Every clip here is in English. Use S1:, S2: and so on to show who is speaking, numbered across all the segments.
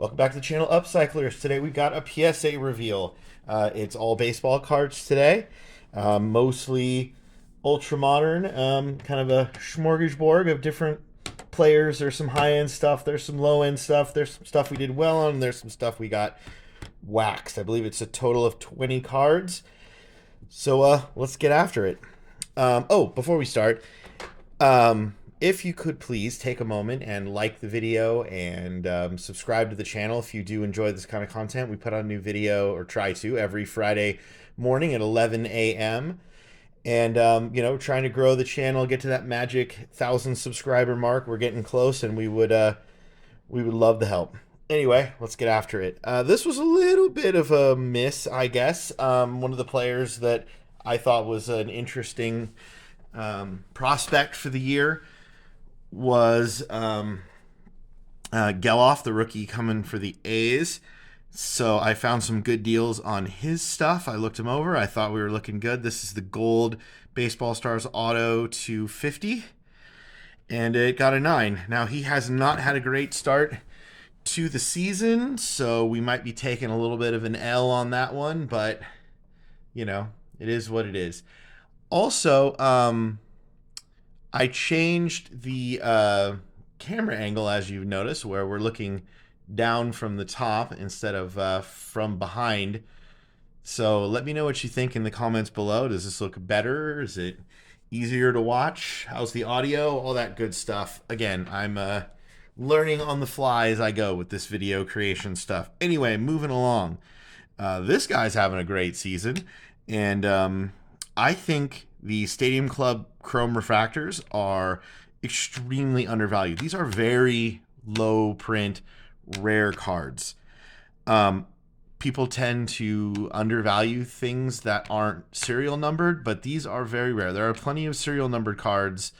S1: Welcome back to the channel, Upcyclers. Today we've got a PSA reveal. It's all baseball cards today, mostly ultra modern, kind of a smorgasbord of different players. There's some high end stuff, there's some low end stuff, there's some stuff we did well on, and there's some stuff we got waxed. I believe it's a total of 20 cards. So let's get after it. Before we start, if you could please take a moment and like the video and subscribe to the channel if you do enjoy this kind of content. We put out a new video, or try to, every Friday morning at 11 a.m. And, trying to grow the channel, get to that magic 1,000 subscriber mark. We're getting close, and we would love the help. Anyway, let's get after it. This was a little bit of a miss, I guess. One of the players that I thought was an interesting prospect for the year was Geloff, the rookie coming for the A's. So I found some good deals on his stuff. I looked him over. I thought we were looking good. This is the gold Baseball Stars Auto 250, and it got a 9. Now, he has not had a great start to the season, so we might be taking a little bit of an L on that one, but, it is what it is. Also, I changed the camera angle, as you've noticed, where we're looking down from the top instead of from behind. So let me know what you think in the comments below. Does this look better? Is it easier to watch? How's the audio? All that good stuff. Again, I'm learning on the fly as I go with this video creation stuff. Anyway, moving along. This guy's having a great season, and I think the Stadium Club Chrome Refractors are extremely undervalued. These are very low print, rare cards. People tend to undervalue things that aren't serial numbered, but these are very rare. There are plenty of serial numbered cards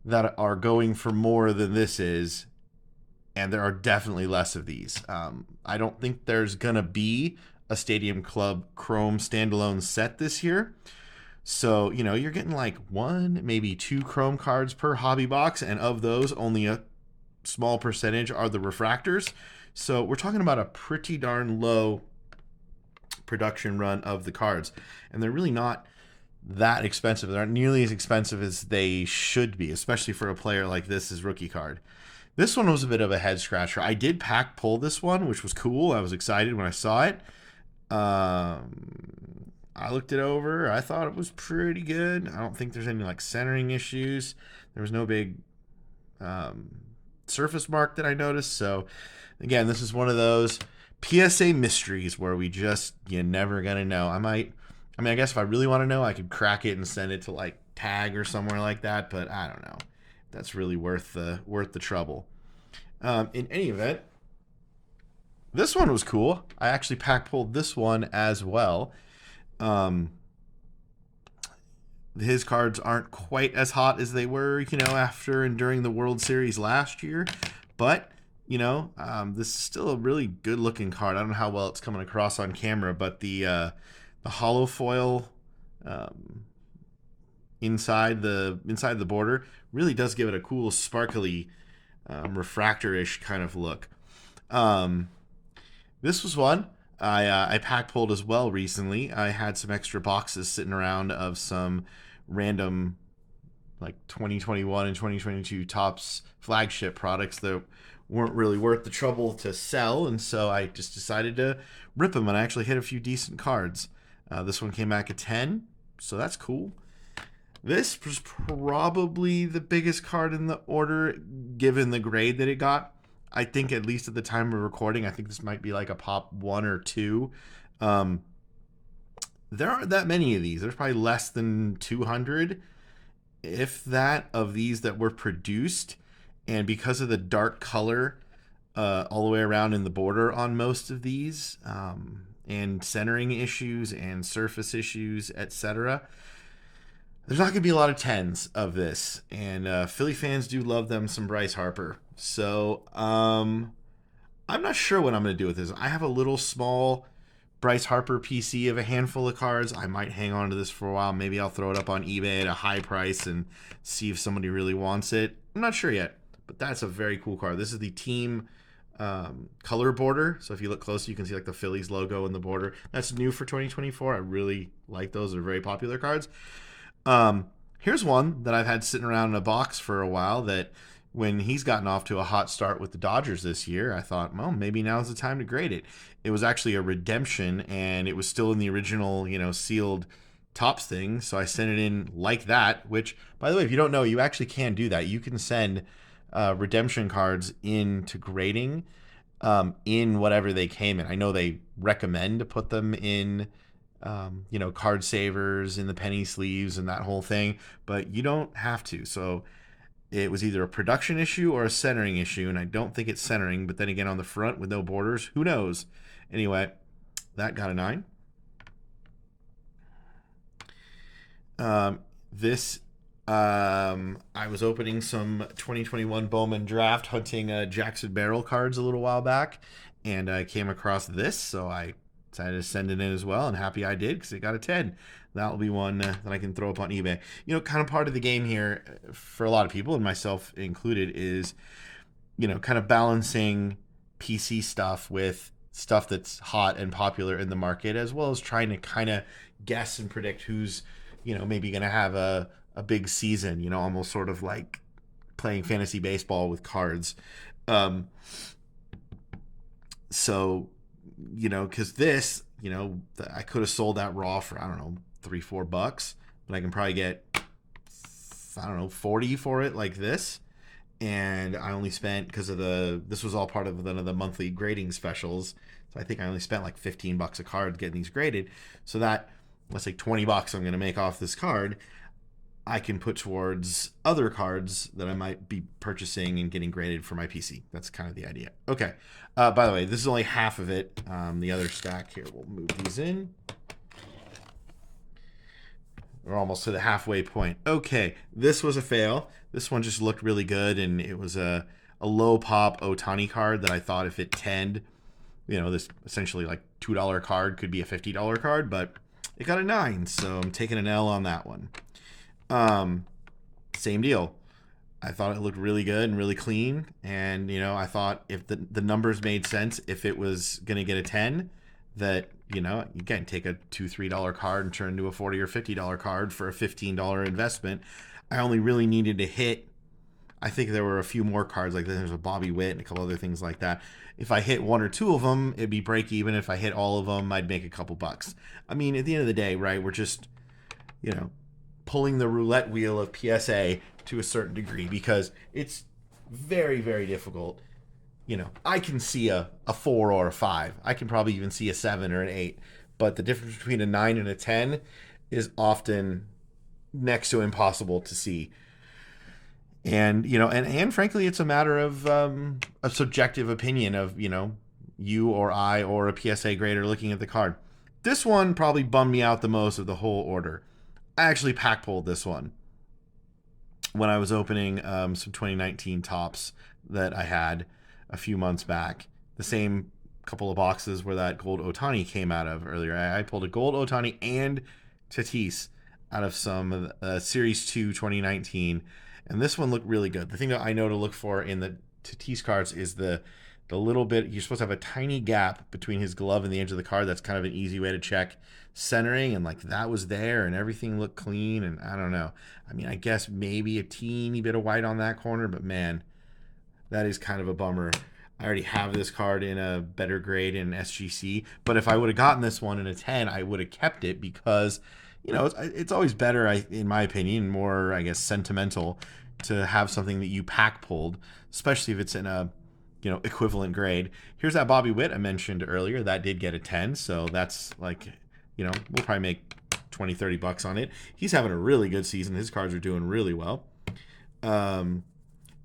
S1: that are going for more than this is, and there are definitely less of these. I don't think there's going to be a Stadium Club Chrome standalone set this year. So, you're getting like 1, maybe 2 Chrome cards per hobby box, and of those, only a small percentage are the refractors. So we're talking about a pretty darn low production run of the cards, and they're really not that expensive. They're not nearly as expensive as they should be, especially for a player like this as rookie card. This one was a bit of a head scratcher. I did pack pull this one, which was cool. I was excited when I saw it. I looked it over. I thought it was pretty good. I don't think there's any centering issues. There was no big surface mark that I noticed. So again, this is one of those PSA mysteries where you're never gonna know. I guess if I really want to know, I could crack it and send it to Tag or somewhere like that, but I don't know. That's really worth the trouble. In any event, this one was cool. I actually pack pulled this one as well. His cards aren't quite as hot as they were, after and during the World Series last year, but this is still a really good looking card. I don't know how well it's coming across on camera, but the hollow foil inside the border really does give it a cool sparkly refractor-ish kind of look. This was one I pack pulled as well recently. I had some extra boxes sitting around of some random 2021 and 2022 Topps flagship products that weren't really worth the trouble to sell, and so I just decided to rip them, and I actually hit a few decent cards. This one came back at 10, so that's cool. This was probably the biggest card in the order, given the grade that it got. I think, at least at the time of recording, I think this might be like a pop 1 or 2. There aren't that many of these. There's probably less than 200, if that, of these that were produced. And because of the dark color all the way around in the border on most of these, and centering issues and surface issues, etc., there's not going to be a lot of 10s of this. And Philly fans do love them some Bryce Harper. So I'm not sure what I'm going to do with this. I have a little small Bryce Harper PC of a handful of cards. I might hang on to this for a while. Maybe I'll throw it up on eBay at a high price and see if somebody really wants it. I'm not sure yet, but that's a very cool card. This is the Team color border. So if you look close, you can see like the Phillies logo in the border. That's new for 2024. I really like those. They're very popular cards. Here's one that I've had sitting around in a box for a while that when he's gotten off to a hot start with the Dodgers this year, I thought, well, maybe now's the time to grade it. It was actually a redemption, and it was still in the original, sealed tops thing. So I sent it in like that, which, by the way, if you don't know, you actually can do that. You can send redemption cards into grading in whatever they came in. I know they recommend to put them in card savers in the penny sleeves and that whole thing, but you don't have to. So it was either a production issue or a centering issue, and I don't think it's centering, but then again, on the front with no borders, who knows? Anyway, that got a 9. This I was opening some 2021 Bowman Draft hunting Jackson Barrel cards a little while back, and I came across this, so I decided to send it in as well, and happy I did because it got a 10. That'll be one that I can throw up on eBay. Kind of part of the game here for a lot of people, and myself included, is, kind of balancing PC stuff with stuff that's hot and popular in the market, as well as trying to kind of guess and predict who's, maybe going to have a big season, almost sort of like playing fantasy baseball with cards. So, because this, I could have sold that raw for, I don't know, $3-4, but I can probably get, I don't know, 40 for it like this. And I only spent, because of this was all part of the monthly grading specials. So I think I only spent like $15 a card getting these graded. So that, let's say $20 I'm going to make off this card, I can put towards other cards that I might be purchasing and getting graded for my PC. That's kind of the idea. Okay. By the way, this is only half of it. The other stack here, we'll move these in. We're almost to the halfway point. Okay, this was a fail. This one just looked really good, and it was a low pop Ohtani card that I thought if it 10'd, this essentially like $2 card could be a $50 card, but it got a 9, so I'm taking an L on that one. Same deal. I thought it looked really good and really clean, and I thought if the numbers made sense, if it was going to get a 10, that you can take a $2-3 card and turn into a $40 or $50 card for a $15 investment. I only really needed to hit, I think there were a few more cards, like there's a Bobby Witt and a couple other things like that. If I hit one or two of them, it'd be break even. If I hit all of them, I'd make a couple bucks. I mean, at the end of the day, right, we're just pulling the roulette wheel of PSA to a certain degree, because it's very, very difficult. I can see a 4 or a 5. I can probably even see a 7 or an 8. But the difference between a 9 and a 10 is often next to impossible to see. And, and frankly, it's a matter of a subjective opinion of, you or I or a PSA grader looking at the card. This one probably bummed me out the most of the whole order. I actually pack pulled this one when I was opening some 2019 tops that I had a few months back. The same couple of boxes where that gold Ohtani came out of earlier. I pulled a gold Ohtani and Tatis out of some Series 2 2019, and this one looked really good. The thing that I know to look for in the Tatis cards is the little bit, you're supposed to have a tiny gap between his glove and the edge of the card. That's kind of an easy way to check centering, and like that was there, and everything looked clean. And I don't know, I mean, I guess maybe a teeny bit of white on that corner, but man, that is kind of a bummer. I already have this card in a better grade in SGC, but if I would have gotten this one in a 10, I would have kept it, because it's always better, in my opinion, more, I guess, sentimental to have something that you pack pulled, especially if it's in a equivalent grade. Here's that Bobby Witt I mentioned earlier. That did get a 10, so that's like, we'll probably make $20-30 on it. He's having a really good season. His cards are doing really well.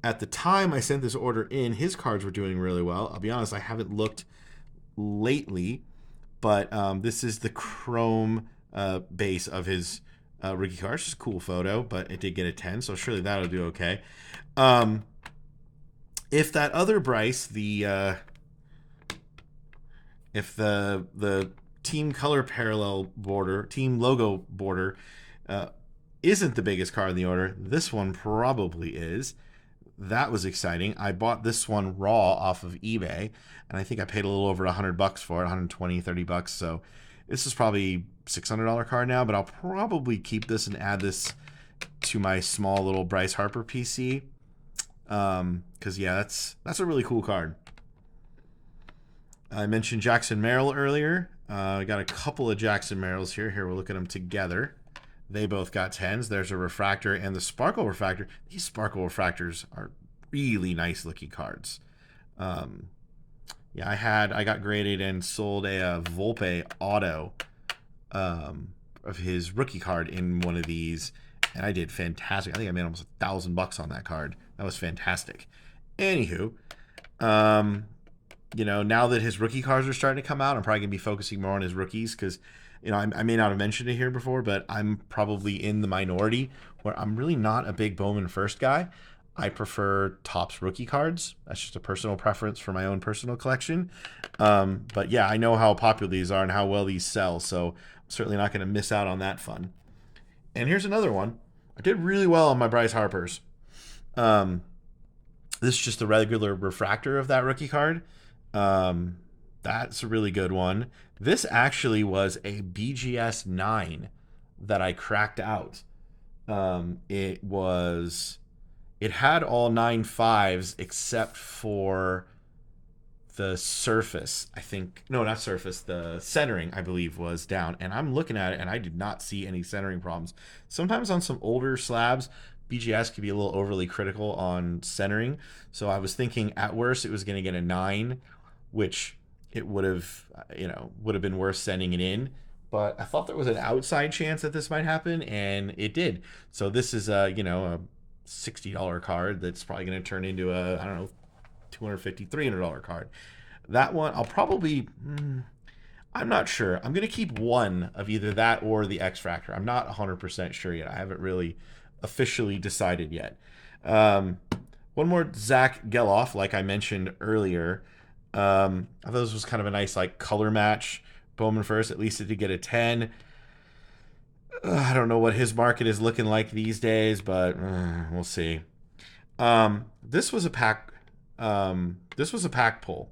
S1: At the time I sent this order in, his cards were doing really well. I'll be honest, I haven't looked lately, but this is the chrome base of his rookie cards. Just a cool photo, but it did get a 10, so surely that'll do okay. If that other Bryce, if the team color parallel border, team logo border, isn't the biggest card in the order, this one probably is. that was exciting. I bought this one raw off of eBay, and I think I paid a little over $100 for it, 120, $30. So this is probably $600 card now, but I'll probably keep this and add this to my small little Bryce Harper PC. Because yeah, that's a really cool card. I mentioned Jackson Merrill earlier. I got a couple of Jackson Merrills here. Here, we'll look at them together. They both got 10s. There's a refractor and the sparkle refractor. These sparkle refractors are really nice looking cards. Yeah, I got graded and sold a Volpe auto of his rookie card in one of these, and I did fantastic. I think I made almost $1,000 on that card. That was fantastic. Anywho, you know, now that his rookie cards are starting to come out, I'm probably gonna be focusing more on his rookies because, you know, I may not have mentioned it here before, but I'm probably in the minority where I'm really not a big Bowman first guy. I prefer Topps rookie cards. That's just a personal preference for my own personal collection. But yeah, I know how popular these are and how well these sell, so I'm certainly not going to miss out on that fun. And here's another one. I did really well on my Bryce Harpers. This is just the regular refractor of that rookie card. That's a really good one. This actually was a BGS 9 that I cracked out. It had all 9 5s except for the surface. I think, no, not surface. The centering, I believe, was down. And I'm looking at it, and I did not see any centering problems. Sometimes on some older slabs, BGS could be a little overly critical on centering. So I was thinking at worst it was going to get a 9, which it would have, you know, would have been worth sending it in. But I thought there was an outside chance that this might happen, and it did. So this is a, you know, a $60 card that's probably going to turn into a, I don't know, $250, $300 card. That one, I'll probably, I'm not sure. I'm going to keep one of either that or the X Fractor. I'm not 100% sure yet. I haven't really officially decided yet. One more Zach Geloff, like I mentioned earlier. I thought this was kind of a nice like color match. Bowman first, at least it did get a 10. I don't know what his market is looking like these days, but we'll see. This was a pack. This was a pack pull.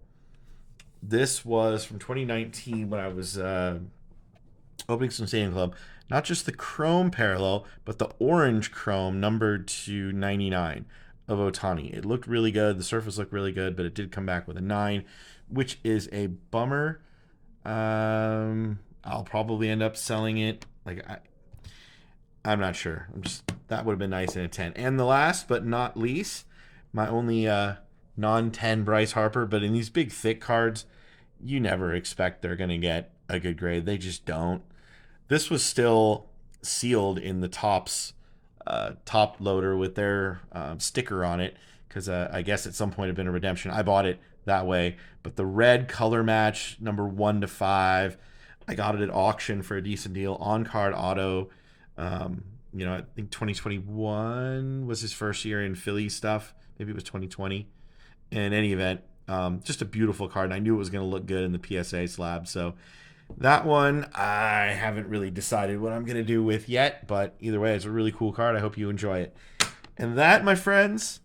S1: This was from 2019 when I was opening some Stadium Club. Not just the chrome parallel, but the orange chrome numbered to 99 of Ohtani. It looked really good. The surface looked really good, but it did come back with a 9, which is a bummer. I'll probably end up selling it. Like I'm not sure. That would have been nice in a 10. And the last but not least, my only non-10 Bryce Harper, but in these big thick cards, you never expect they're going to get a good grade. They just don't. This was still sealed in the Topps top loader with their sticker on it because I guess at some point it had been a redemption. I bought it that way, but the red color match number 1 to 5, I got it at auction for a decent deal on card auto. You know, I think 2021 was his first year in Philly stuff. Maybe it was 2020. In any event, just a beautiful card. And I knew it was going to look good in the PSA slab. So that one I haven't really decided what I'm going to do with yet. But either way, it's a really cool card. I hope you enjoy it. And that, my friends,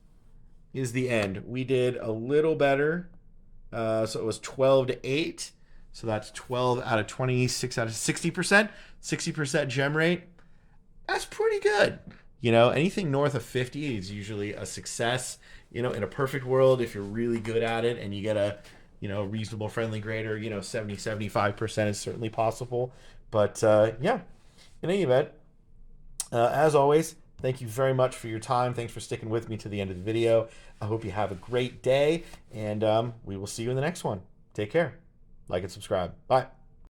S1: is the end. We did a little better. So it was 12 to 8. So that's 12 out of 26 out of 60%. 60% gem rate. That's pretty good. You know, anything north of 50 is usually a success. You know, in a perfect world, if you're really good at it and you get a, you know, reasonable friendly grader, you know, 70, 75% is certainly possible. But yeah, in any event, as always, thank you very much for your time. Thanks for sticking with me to the end of the video. I hope you have a great day, and we will see you in the next one. Take care. Like and subscribe. Bye.